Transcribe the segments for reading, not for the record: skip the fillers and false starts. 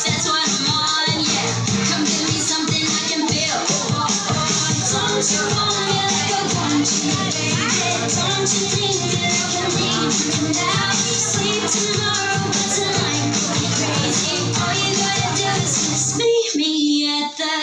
that's what I'm on, yeah. Come give me something I can feel. Don't you want me like I want you, baby? Don't you need me like I need you now? Sleep tomorrow, but tonight go crazy. All you gotta do is just meet me at the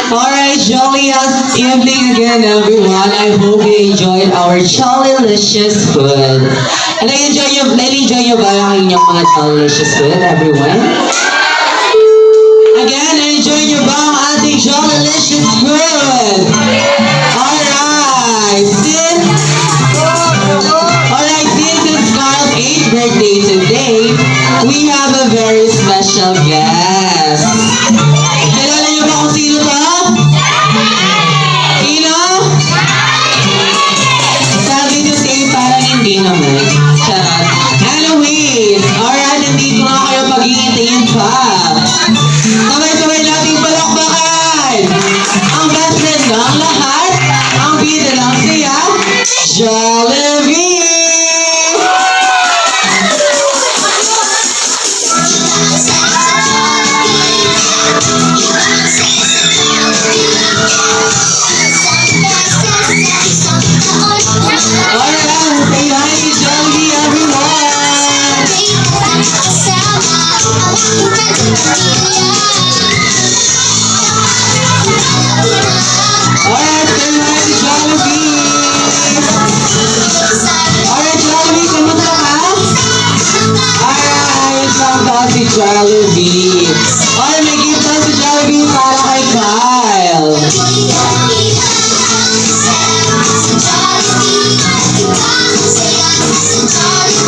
Alright, jolly evening again, everyone. I hope you enjoyed our Jollylicious food. And na-enjoy nyo ba ang inyong mga Jollylicious food, everyone? Again, na-enjoy nyo ba ang ating Jollylicious food? Alright, since it's Carl's 8th birthday today, we have a very special guest. Kilala niyo ba kung sino to? Sino? Sabi nyo say parang hindi naman. Charot. Anyways, alright, nandito nga kayo pag-iintayin pa. Sabay-sabay nating palakbakan. Ang best friend ng lahat, ang bida lang siya, Jollibee! Jollibee. Ay, may gift na si Jollibee para kay Kyle.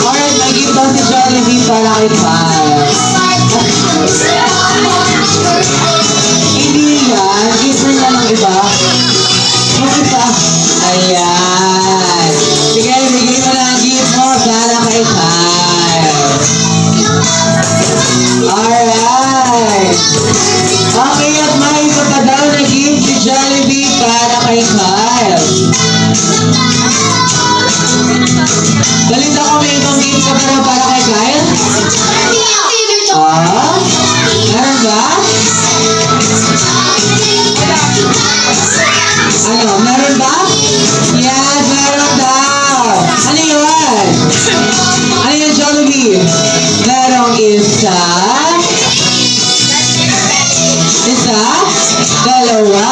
Alright, may gift na si Jollibee para kay Kyle. Hindi yan. Gift rin na ng iba. Yung isa. Ayan. Sige, bigay mo na ang gift mo para kay Kyle. Alright. Okay, at may isa pa daw na gift si Jollibee para kay Kyle. Balita ko may ibang gift ka para kay Kyle? Jollibee. Merong isa, dalawa,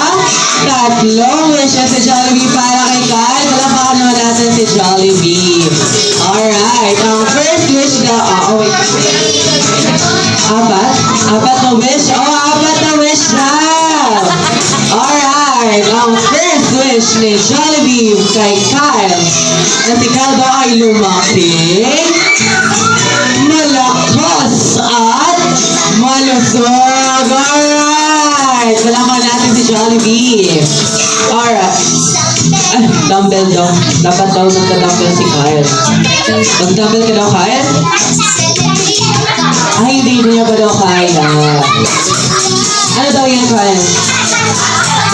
tatlong wishes sa Jollibee para kay Kyle. Palakpakan naman natin si Jollibee. Alright, ang first wish na, wait. Apat na wish? Apat na wish na! Alright, ang first wish ni Jollibee kay Kyle na si Kyle daw ay lumaking, malakas at malusog. Alright, palakpakan natin si Jollibee. Alright. Dumbbell daw. Dapat daw nagka-dumbbell si Kyle. Mag-dumbbell ka daw, Kyle? Ay, hindi niya ba daw kaya? Ano daw yan, Kyle?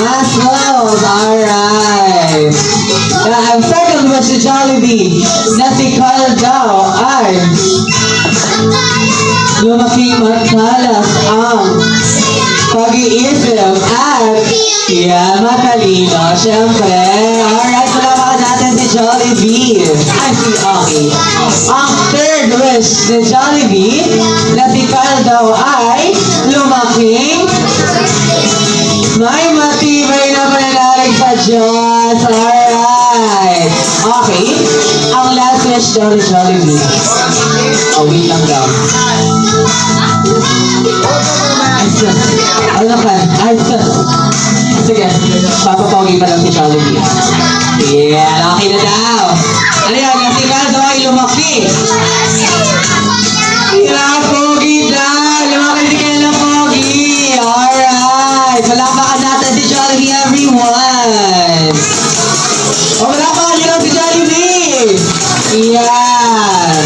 Muscles! Alright! Ang second wish si Jollibee na si Kyle daw ay lumaking matalas ang pag-iisip at matalino, syempre. Alright, palakpakan natin si Jollibee. Ay, si Aki. Ang third wish ni Jollibee na si Kyle daw ay lumaking may matibay na pananalig sa Diyos. Alright. Okay. Ang last wish daw ni Jollibee. Wait lang daw. Ano ka? Sige, papapogi pa lang si Jollibee. Yeah, okay na daw. Ano yan? Kasi ka daw ay lumaki. Pogi daw. Lumaki si Kyle na pogi. Alright. Palakpakan natin si Jollibee, everyone. Palakpakan nyo lang si Jollibee. Yan.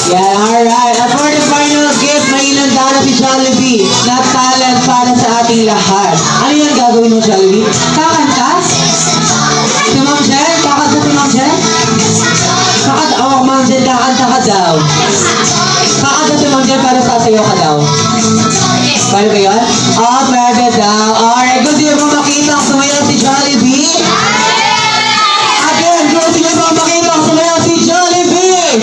Yan, alright. At for the final gift, may ilan na si Jollibee na talent para sa ating lahat. Ano yung gagawin mo, Jollibee? Kakanta? Si Ma'am Jen? Kakanta si Ma'am Jen? Ma'am Jen, kakanta ka daw. Kakanta si Ma'am Jen para sasayaw ka daw. Paano ba yun? Pwede daw. Alright, gusto niyo ba makita ang sumayaw si Jollibee? Again, gusto niyo ba makita ang sumayaw si Jollibee?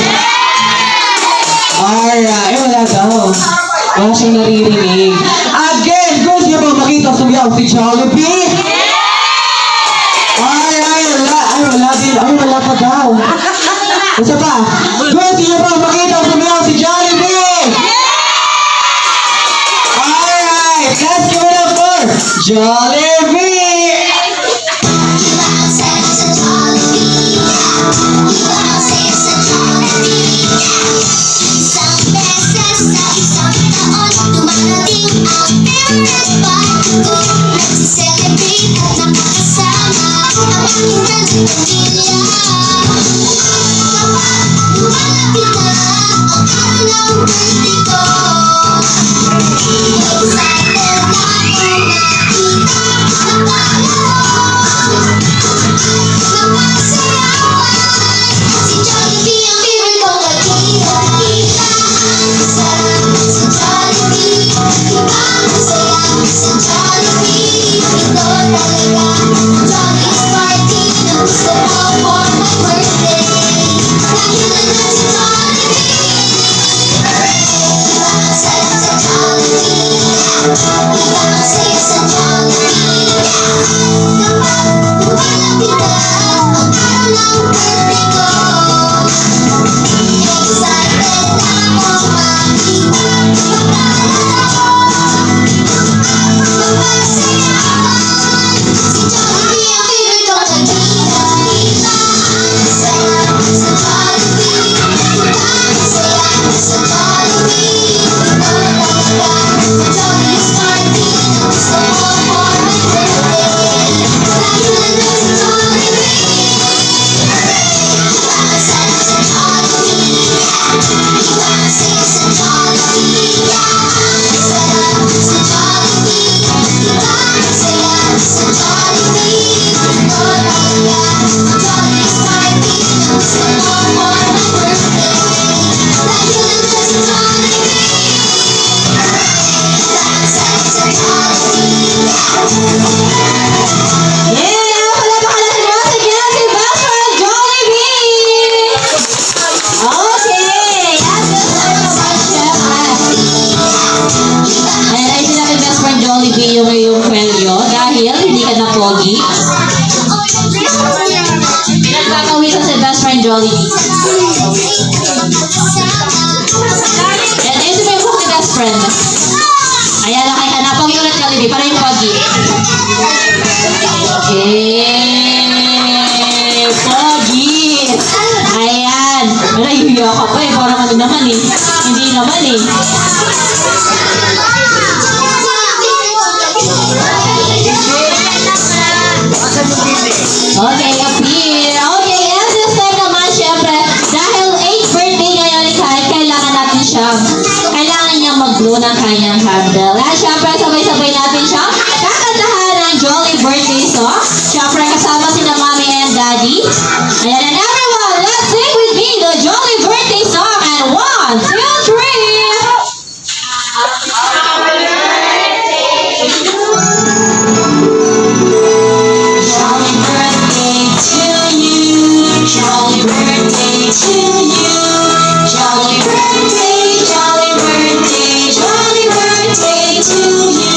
Alright, wala daw. Wala siyang naririnig. Again, gusto niyo ba makita sumiyaw si Jollibee? Alright, wala din. Wala pa daw. Isa pa. Gusto niyo ba makita sumiyaw si Jollibee? Alright, let's give it up for Jollibee! Jollibee, para yung pogi. Pogi! Ayan. Nahihiya ka pa eh. Parang ano naman eh. Hindi naman eh. Okay, appear. Okay, and this time naman, syempre, dahil 8th birthday ngayon ni Kai, kailangan niya mag-blow ng kanyang candle. At syempre, sabay-sabay natin siya kakantahan ng Jolly birthday song. Syempre, kasama si na Mommy and Daddy. Ayan, and everyone, let's sing with me the Jolly birthday song. And 1, 2, 3. Jolly birthday to you. Jolly birthday to you. Jolly birthday, jolly birthday, jolly birthday to you.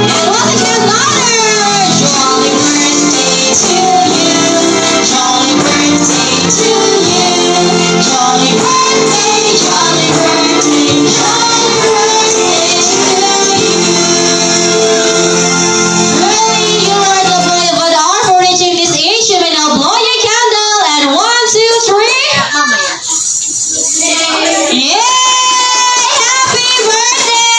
And once again, louder. Jolly birthday to you. Jolly birthday to you. Jolly birthday, jolly birthday, jolly birthday to you. Really, you are the boy of an hour for reaching this age. You may now blow your candle. And 1, 2, 3. Yay! Happy birthday!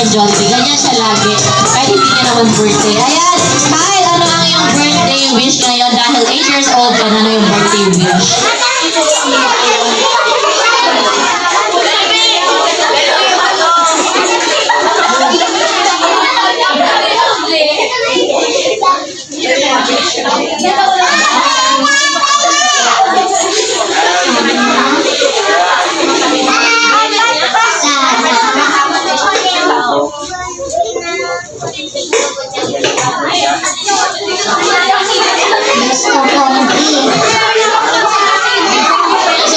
Jollibee. Ganyan siya lagi. Kahit hindi niya naman birthday. Ayan, Kyle, ano ang iyong birthday wish ngayon? Dahil 8 years old ka na, ano yung birthday wish? So,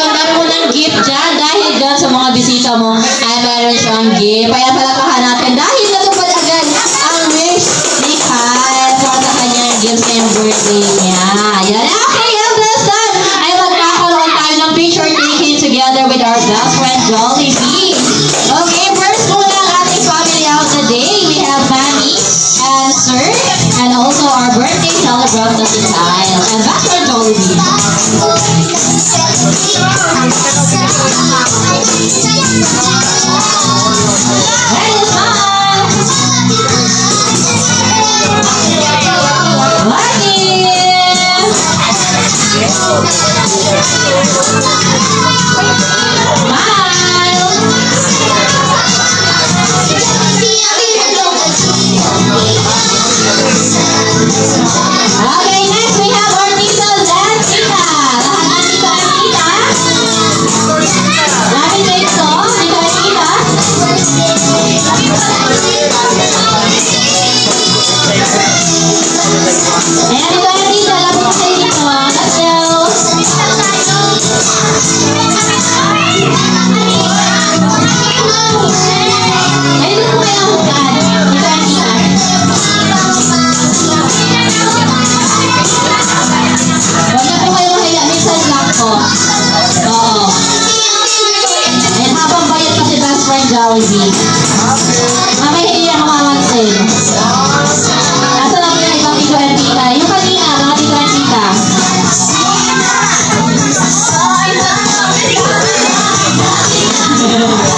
ang dami mo ng gift dyan. Dahil dyan sa mga bisita mo, ay meron siyang gift. Kaya palakahan natin. Dahil natupad agad ang wish ni Kyle for sa kanyang gift sa yung birthday niya. Yan. Okay, and this time, ay magkakaroon tayo ng picture taking together with our best friend, Jollibee. Okay, first muna ang ating family of the day. We have Manny and Sir, and also our birthday celebrant of the Kyle. And that's our Jollibee. Hey, smile! Okay, next we have our titas and tita. Lahat ng tita and tita. Lagi na ito, tita and tita. Ayan, tita and tita, lapit na kayo dito. Let's go. Ay, dito po kayo ang hukaan. Tita and tita. Huwag na po kayo mahiya. Minsan lang po. Oo. And habang bayad pa si best friend Jollibee. Mamay hindi na mamamansin. Nasa lang po yung ibang tito and tita. Yung kanina, mga tito and tita.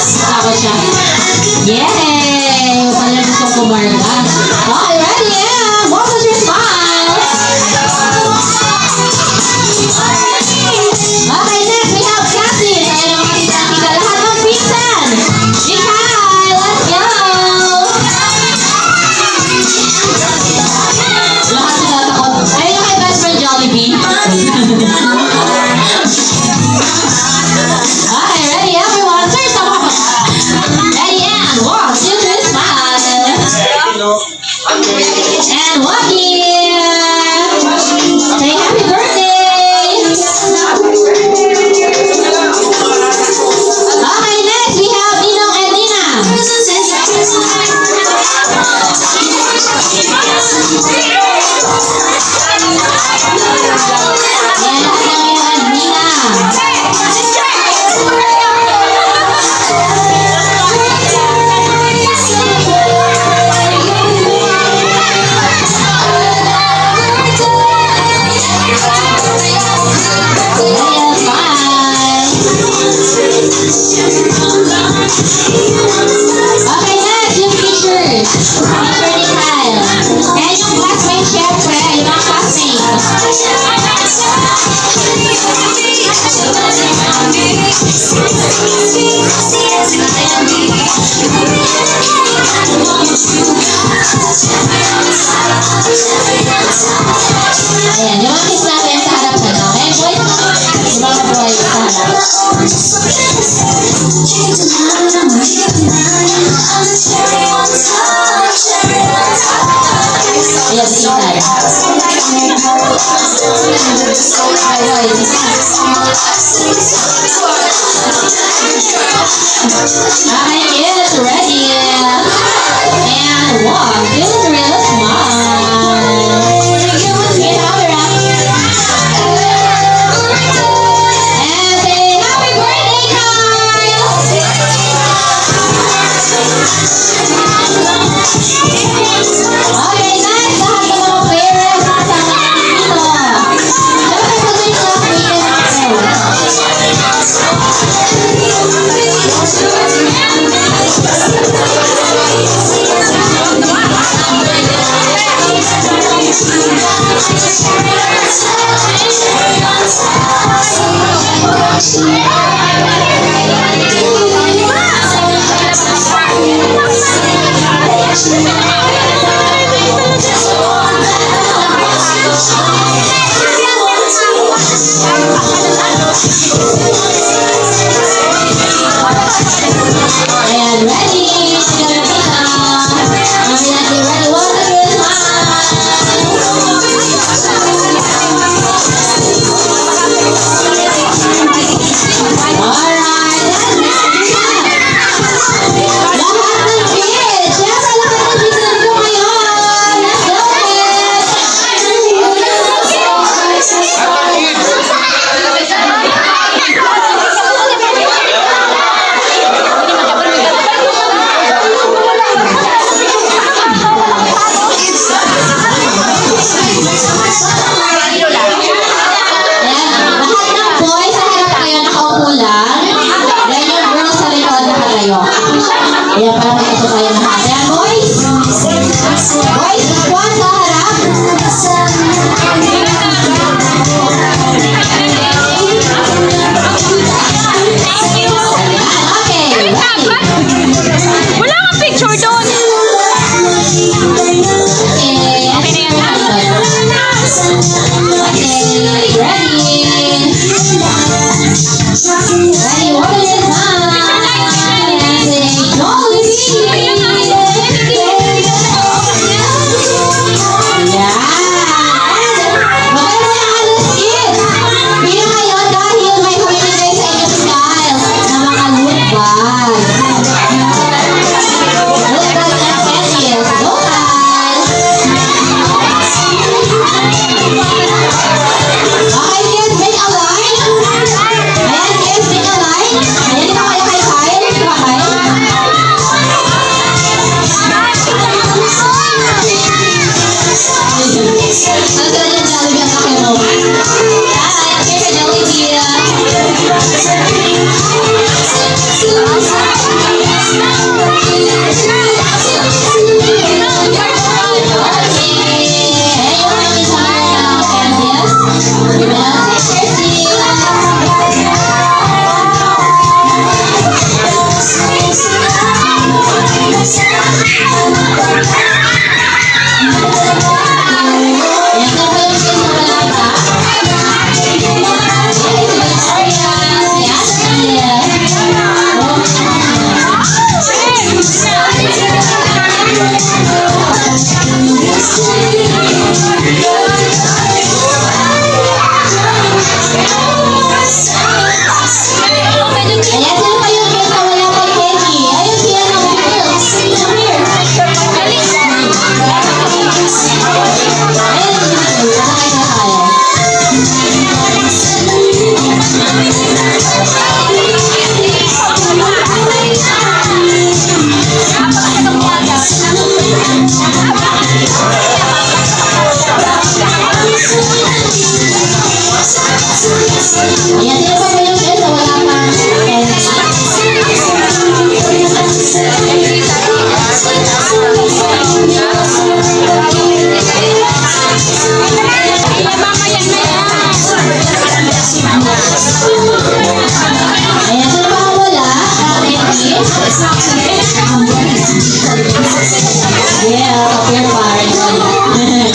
Takot siya. Yay! Pala gusto ko kumarga. Okay, ready? Yeah! What was your smile? Okay, next we have Cassie. Ayan ang mga tita and tita. Lahat ng pinsan. Mikay, let's go! Lahat sila takot. Ayun yung kay best friend Jollibee. And Joaquin! Say happy birthday! Okay, next we have Ninong and Nina. Ayan, Ninong and Nina. Ayan, bye! Okay, next, yung pictures. Picture ni Kyle. And yung classmate, syempre, yung mga classmates. Ayan, yung mga kiss natin sa harap na, okay? Boys, yung mga boys sa harap. Ayan, si Inay. Ay, boys. Okay, kids, ready? And walk, do the real smile. Get out there, and say happy birthday, Kyle! Okay, nice. Lahat ng mga players kasama natin dito. Siyempre, pag-win lang, and ready. Sige na kita. Mami natin ready. Walk the real smile. Alright, let's go. Lahat ng kids. Siyempre, lahat ng kids nandito ngayon. Let's go, Ayan, lahat ng boys sa harap kayo nakaupo lang. Then yung girls sa likod nakatayo. Ayan, para makita tayo lahat. Ayan, boys. Boys, squad sa harap. Ayan, okay. Ready? Wala kang picture doon. Okay. Okay, ready? Ready, what is it now? Say, Jollibee! Yan! Maganda yung alas, kids! Pila kayo dahil may pamimigay sa inyo si Kyle na mga loot bag. Loot bag and pencils. Go, Kyle! Okay, kids, make a line. Ayan, kids, make a line. Ayan, dito kayo kay Kyle. Di ba, Kyle? Nasaan yung Jollibee ang laki mo? Ayan, okay kay Jollibee. Yeah. Yeah, appear parents. Ayan,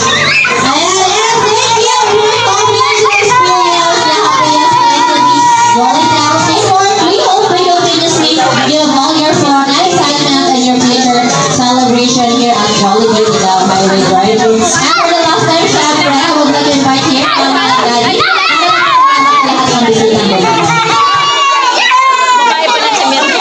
and thank you for coming to experience the happiest place to be. Rolling down skateboard, we hope we continuously give all your fun and excitement in your future celebration here at Jollibee Without Highway Drive. And for the last time, syempre, I would like to invite here Mama and Daddy. Lahat ng bisitang babae. Babae pa lang sa meron.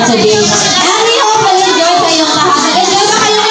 today. And we hope na enjoy kayong lahat. Enjoy ba kayo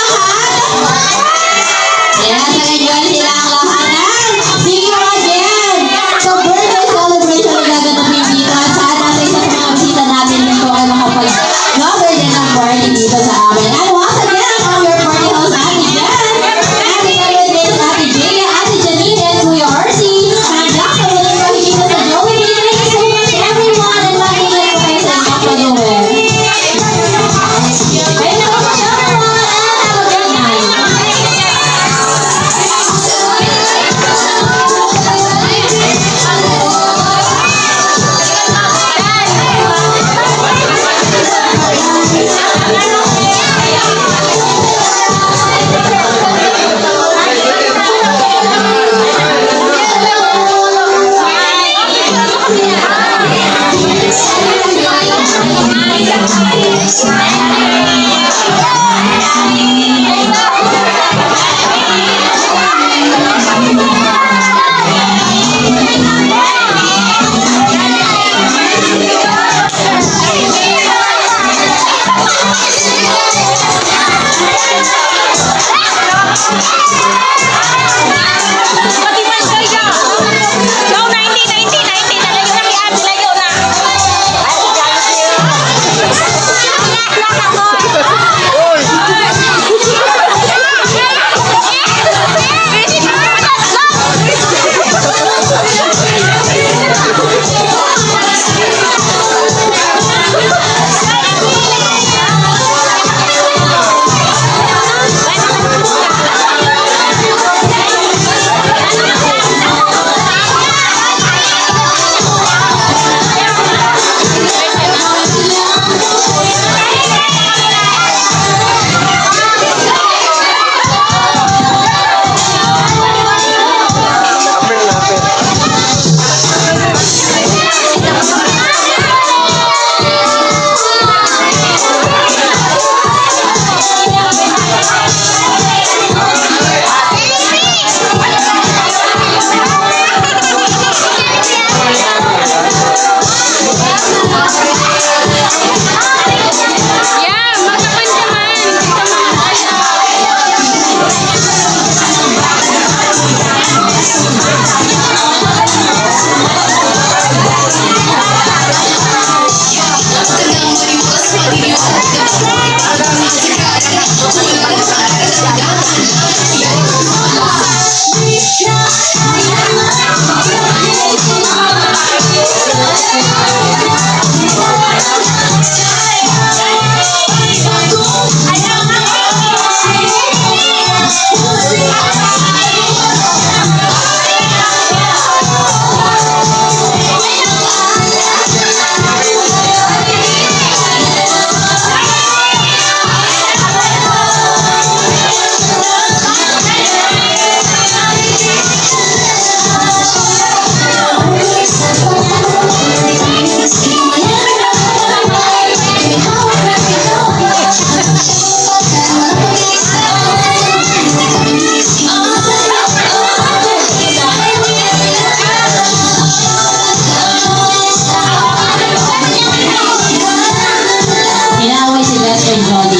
Inaaway si best friend Jolly.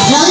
Jolly